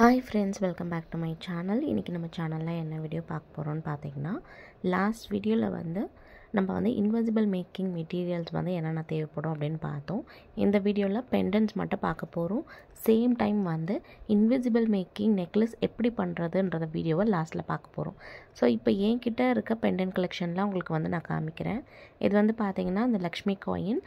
Hi friends, welcome back to my channel. இன்னைக்கு நம்ம சேனல்ல என்ன வீடியோ பார்க்க போறோம்னு பாத்தீங்கன்னா, லாஸ்ட் வீடியோல நம்ம இன்விசிபிள் மேக்கிங் மெட்டீரியல்ஸ் என்னென்ன தேவைப்படும் அப்படின்னு பார்த்தோம். இந்த வீடியோல பெண்டன்ட்ஸ் மட்டும் பார்க்க போறோம். Same time invisible making necklace எப்படி பண்றதுன்றத வீடியோவை லாஸ்ட்ல பார்க்க போறோம். ஸோ இப்போ என்கிட்ட இருக்க பெண்டன்ட் கலெக்ஷன்லாம் உங்களுக்கு நான் காமிக்கிறேன். இது பாத்தீங்கன்னா இந்த லக்ஷ்மி காயின்.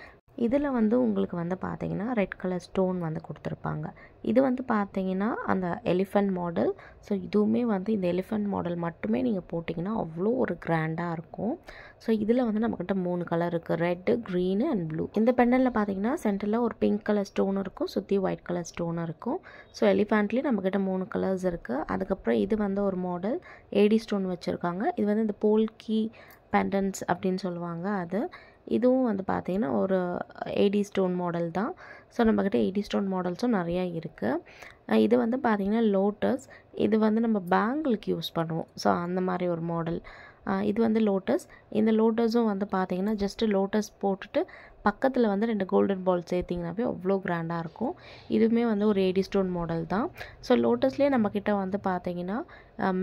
இதில் உங்களுக்கு பார்த்தீங்கன்னா ரெட் கலர் ஸ்டோன் கொடுத்துருப்பாங்க. இது பார்த்தீங்கன்னா அந்த எலிஃபண்ட் மாடல். ஸோ இதுவுமே இந்த எலிஃபண்ட் மாடல் மட்டுமே நீங்கள் போட்டிங்கன்னா அவ்வளோ ஒரு கிராண்டாக இருக்கும். ஸோ இதில் நம்மக்கிட்ட 3 கலர் இருக்குது, ரெட்டு, க்ரீனு அண்ட் ப்ளூ. இந்த பெண்டலில் பார்த்தீங்கன்னா சென்டரில் ஒரு பிங்க் கலர் ஸ்டோன் இருக்கும், சுற்றி ஒயிட் கலர் ஸ்டோன் இருக்கும். ஸோ எலிஃபண்ட்லேயும் நம்மக்கிட்ட 3 கலர்ஸ் இருக்குது. அதுக்கப்புறம் இது ஒரு மாடல் ஏடி ஸ்டோன் வச்சுருக்காங்க. இது இந்த போல்கி பெண்டன்ட்ஸ் அப்படின்னு சொல்லுவாங்க. இதுவும் பார்த்தீங்கன்னா ஒரு ஏடி ஸ்டோன் மாடல் தான். ஸோ நம்மக்கிட்ட ஏடி ஸ்டோன் மாடல்ஸும் நிறையா இருக்குது. இது பார்த்தீங்கன்னா லோட்டஸ். இது நம்ம பேங்கிளுக்கு யூஸ் பண்ணுவோம். ஸோ அந்த மாதிரி ஒரு மாடல். இது லோட்டஸ். இந்த லோட்டஸும் பார்த்தீங்கன்னா ஜஸ்ட்டு லோட்டஸ் போட்டுட்டு பக்கத்தில் 2 கோல்டன் பால் சேர்த்திங்கனாவே அவ்வளோ கிராண்டாக இருக்கும். இதுவுமே ஒரு ஏடி ஸ்டோன் மாடல் தான். ஸோ லோட்டஸ்லேயே நம்மக்கிட்ட பார்த்தீங்கன்னா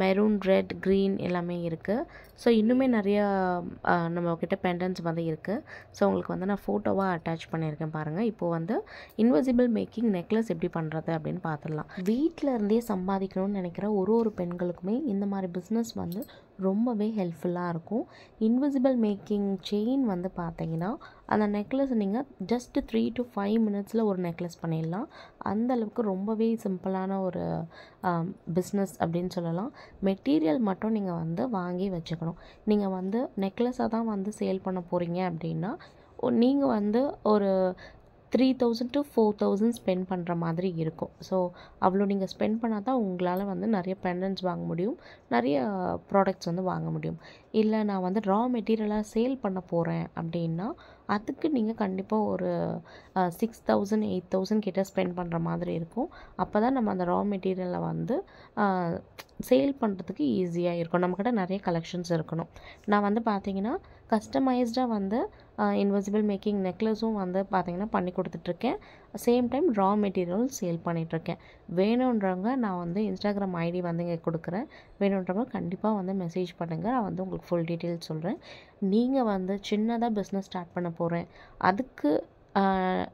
மெரூன், ரெட், க்ரீன் எல்லாமே இருக்குது. ஸோ இன்னுமே நிறையா நம்மக்கிட்ட பெண்டன்ட்ஸ் இருக்குது. ஸோ உங்களுக்கு நான் ஃபோட்டோவாக அட்டாச் பண்ணியிருக்கேன் பாருங்கள். இப்போது இன்விசிபிள் மேக்கிங் நெக்லஸ் எப்படி பண்ணுறது அப்படின்னு பார்த்துடலாம். வீட்டில் இருந்தே சம்பாதிக்கணும்னு நினைக்கிற ஒரு பெண்களுக்குமே இந்த மாதிரி பிஸ்னஸ் ரொம்பவே ஹெல்ப்ஃபுல்லாக இருக்கும். இன்விசிபிள் மேக்கிங் செயின் பார்த்தீங்கன்னா அந்த நெக்லஸ் நீங்கள் ஜஸ்ட் 3 to 5 மினிட்ஸில் ஒரு நெக்லஸ் பண்ணிடலாம். அந்தளவுக்கு ரொம்பவே சிம்பிளான ஒரு பிஸ்னஸ் அப்படின்னு சொல்லலாம். மெட்டீரியல் மட்டும் நீங்கள் வாங்கி வச்சுக்கணும். நீங்கள் நெக்லஸாக தான் சேல் பண்ண போகிறீங்க அப்படின்னா நீங்கள் ஒரு 3000 to 4000 ஸ்பெண்ட் பண்ணுற மாதிரி இருக்கும். ஸோ அவ்வளோ நீங்கள் ஸ்பெண்ட் பண்ணால் தான் உங்களால் நிறைய பெண்டன்ட்ஸ் வாங்க முடியும், நிறைய ப்ராடக்ட்ஸ் வாங்க முடியும். இல்லை நான் ரா மெட்டீரியலாக சேல் பண்ண போகிறேன் அப்படின்னா அதுக்கு நீங்கள் கண்டிப்பாக ஒரு 6000 8000 கிட்ட ஸ்பெண்ட் பண்ணுற மாதிரி இருக்கும். அப்போ தான் நம்ம அந்த ரா மெட்டீரியலை சேல் பண்ணுறதுக்கு ஈஸியாக இருக்கும். நம்மக்கிட்ட நிறைய கலெக்ஷன்ஸ் இருக்கணும். நான் பார்த்தீங்கன்னா கஸ்டமைஸ்டாக இன்விசிபிள் மேக்கிங் நெக்லஸும் பார்த்தீங்கன்னா பண்ணி கொடுத்துட்ருக்கேன். சேம் டைம் ரா மெட்டீரியலும் சேல் பண்ணிகிட்ருக்கேன். வேணுன்றவங்க நான் இன்ஸ்டாகிராம் ஐடி இங்கே கொடுக்குறேன். வேணுன்றவங்க கண்டிப்பாக மெசேஜ் பண்ணுங்கள். நான் உங்களுக்கு ஃபுல் டீட்டெயில்ஸ் சொல்கிறேன். நீங்கள் சின்னதாக பிஸ்னஸ் ஸ்டார்ட் பண்ண போகிறேன், அதுக்கு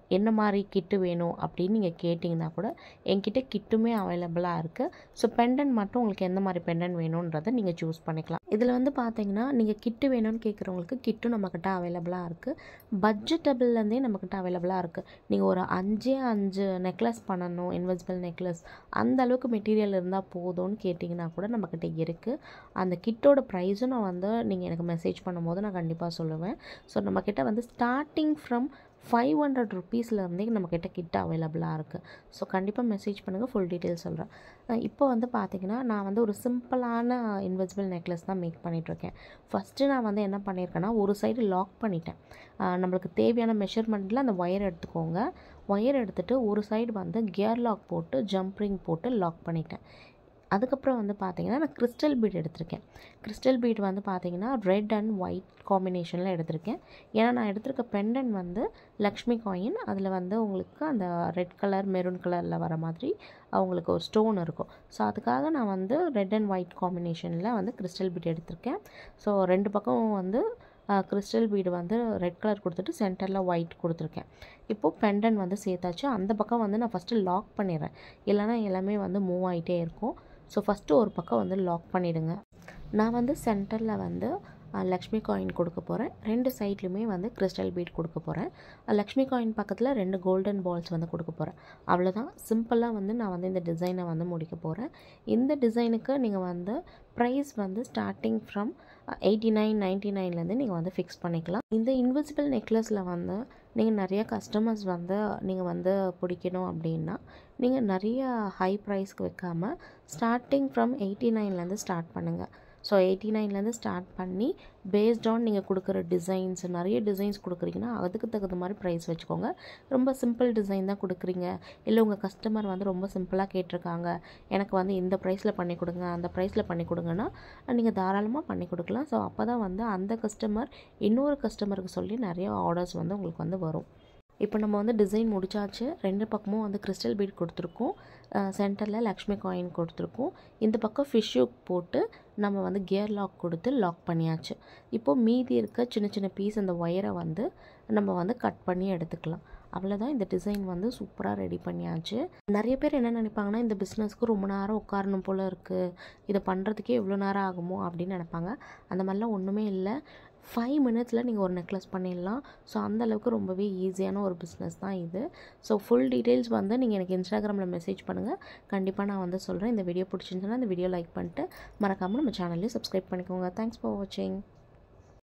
என்ன மாதிரி கிட்டு வேணும் அப்படின்னு நீங்கள் கேட்டிங்கன்னா கூட என்கிட்ட கிட்டுமே அவைலபிளாக இருக்குது. ஸோ பெண்டன்ட் மட்டும் உங்களுக்கு எந்த மாதிரி பெண்டன்ட் வேணுன்றதை நீங்கள் சூஸ் பண்ணிக்கலாம். இதில் பார்த்தீங்கன்னா நீங்கள் கிட்டு வேணும்னு கேட்குறவங்களுக்கு கிட்டும் நம்மக்கிட்ட அவைலபிளாக இருக்குது. பட்ஜெட்டபிள்லேருந்தே நம்மக்கிட்ட அவைலபிளாக இருக்குது. நீங்கள் ஒரு 5 நெக்லஸ் பண்ணணும், இன்விசிபிள் நெக்லஸ், அந்த அளவுக்கு மெட்டீரியல் இருந்தால் போதும்னு கேட்டிங்கன்னா கூட நம்மக்கிட்ட இருக்குது. அந்த கிட்டோட ப்ரைஸும் நான் நீங்கள் எனக்கு மெசேஜ் பண்ணும்போது நான் கண்டிப்பாக சொல்லுவேன். ஸோ நம்மக்கிட்ட ஸ்டார்டிங் ஃப்ரம் 500 ருப்பீஸ்லேருந்தே நம்மக்கிட்ட கிட்ட அவைலபிளாக இருக்குது. ஸோ கண்டிப்பாக மெசேஜ் பண்ணுங்கள், ஃபுல் டீட்டெயில்ஸ் சொல்கிறேன். இப்போ பார்த்தீங்கன்னா நான் ஒரு சிம்பிளான இன்விசிபிள் நெக்லஸ் தான் மேக் பண்ணிகிட்ருக்கேன். ஃபஸ்ட்டு நான் என்ன பண்ணியிருக்கேன்னா ஒரு சைடு லாக் பண்ணிட்டேன். நம்மளுக்கு தேவையான மெஷர்மெண்ட்டில் அந்த ஒயர் எடுத்துக்கோங்க. ஒயர் எடுத்துகிட்டு ஒரு சைடு கியர் லாக் போட்டு ஜம்ப் ரிங் போட்டு லாக் பண்ணிட்டேன். அதுக்கப்புறம் பார்த்தீங்கன்னா நான் கிறிஸ்டல் பீட் எடுத்திருக்கேன். கிறிஸ்டல் பீட் பார்த்தீங்கன்னா ரெட் அண்ட் ஒயிட் காம்பினேஷனில் எடுத்திருக்கேன். ஏன்னா நான் எடுத்திருக்க பெண்டன்ட் லக்ஷ்மி காயின். அதில் உங்களுக்கு அந்த ரெட் கலர் மெரூன் கலரில் வர மாதிரி அவங்களுக்கு ஒரு ஸ்டோன் இருக்கும். ஸோ அதுக்காக நான் ரெட் அண்ட் ஒயிட் காம்பினேஷனில் கிறிஸ்டல் பீட் எடுத்திருக்கேன். ஸோ 2 பக்கம் கிறிஸ்டல் பீடு ரெட் கலர் கொடுத்துட்டு சென்டரில் ஒயிட் கொடுத்துருக்கேன். இப்போது பெண்டன்ட் சேர்த்தாச்சு. அந்த பக்கம் நான் ஃபஸ்ட்டு லாக் பண்ணிடுறேன், இல்லைனா எல்லாமே மூவ் ஆகிட்டே இருக்கும். ஸோ ஃபஸ்ட்டு ஒரு பக்கம் லாக் பண்ணிவிடுங்க. நான் சென்டரில் லக்ஷ்மி காயின் கொடுக்க போகிறேன். 2 சைட்லையுமே கிறிஸ்டல் பீட் கொடுக்க போகிறேன். லக்ஷ்மி காயின் பக்கத்தில் 2 கோல்டன் பால்ஸ் கொடுக்க போகிறேன். அவ்வளோதான். சிம்பிளாக நான் இந்த டிசைனை முடிக்க போகிறேன். இந்த டிசைனுக்கு நீங்கள் ப்ரைஸ் ஸ்டார்டிங் ஃப்ரம் 89-99லேருந்து நீங்கள் ஃபிக்ஸ் பண்ணிக்கலாம். இந்த இன்விசிபிள் நெக்லஸில் நீங்கள் நிறைய கஸ்டமர்ஸ் நீங்கள் பிடிக்கணும் அப்படின்னா நீங்கள் நிறைய ஹை ப்ரைஸ்க்கு வைக்காமல் ஸ்டார்டிங் ஃப்ரம் 89லேருந்து ஸ்டார்ட் பண்ணுங்கள். ஸோ 89லேருந்து ஸ்டார்ட் பண்ணி பேஸ்ட் ஆன் நீங்கள் கொடுக்குற டிசைன்ஸ், நிறைய டிசைன்ஸ் கொடுக்குறீங்கன்னா அதுக்கு தகுந்த மாதிரி ப்ரைஸ் வச்சுக்கோங்க. ரொம்ப சிம்பிள் டிசைன் தான் கொடுக்குறீங்க, இல்லை உங்கள் கஸ்டமர் ரொம்ப சிம்பிளாக கேட்டிருக்காங்க, எனக்கு இந்த ப்ரைஸில் பண்ணி கொடுங்க, அந்த ப்ரைஸில் பண்ணி கொடுங்கன்னா நீங்கள் தாராளமாக பண்ணி கொடுக்கலாம். ஸோ அப்போ தான் அந்த கஸ்டமர் இன்னொரு கஸ்டமருக்கு சொல்லி நிறைய ஆர்டர்ஸ் உங்களுக்கு வரும். இப்போ நம்ம வந்து டிசைன் முடிச்சாச்சு. 2 பக்கமும் வந்து கிறிஸ்டல் பீட் கொடுத்துருக்கோம். சென்டரில் லக்ஷ்மி காயின் கொடுத்துருக்கோம். இந்த பக்கம் ஃபிஷ் ஹூக் போட்டு நம்ம வந்து கியர் லாக் கொடுத்து லாக் பண்ணியாச்சு. இப்போது மீதி இருக்க சின்ன சின்ன பீஸ் அந்த ஒயரை வந்து நம்ம வந்து கட் பண்ணி எடுத்துக்கலாம். அவ்வளோதான். இந்த டிசைன் வந்து சூப்பராக ரெடி பண்ணியாச்சு. நிறைய பேர் என்ன நினைப்பாங்கன்னா, இந்த பிஸ்னஸ்க்கு ரொம்ப நேரம் உட்காரணும் போல் இருக்குது, இதை பண்ணுறதுக்கே எவ்வளோ நேரம் ஆகுமோ அப்படின்னு நினைப்பாங்க. அந்த மாதிரிலாம் ஒன்றுமே இல்லை. 5 மினிட்ஸில் நீங்கள் ஒரு நெக்லஸ் பண்ணிடலாம். ஸோ அந்தளவுக்கு ரொம்பவே ஈஸியான ஒரு பிஸ்னஸ் தான் இது. ஸோ ஃபுல் டீட்டெயில்ஸ் வந்து நீங்கள் எனக்கு இன்ஸ்டாகிராமில் மெசேஜ் பண்ணுங்கள். கண்டிப்பாக நான் வந்து சொல்கிறேன். இந்த வீடியோ பிடிச்சிருந்துச்சுன்னா இந்த வீடியோ லைக் பண்ணிட்டு மறக்காமல் நம்ம சேனலையும் சப்ஸ்கிரைப் பண்ணிக்கோங்க. தேங்க்ஸ் ஃபார் வாட்சிங்.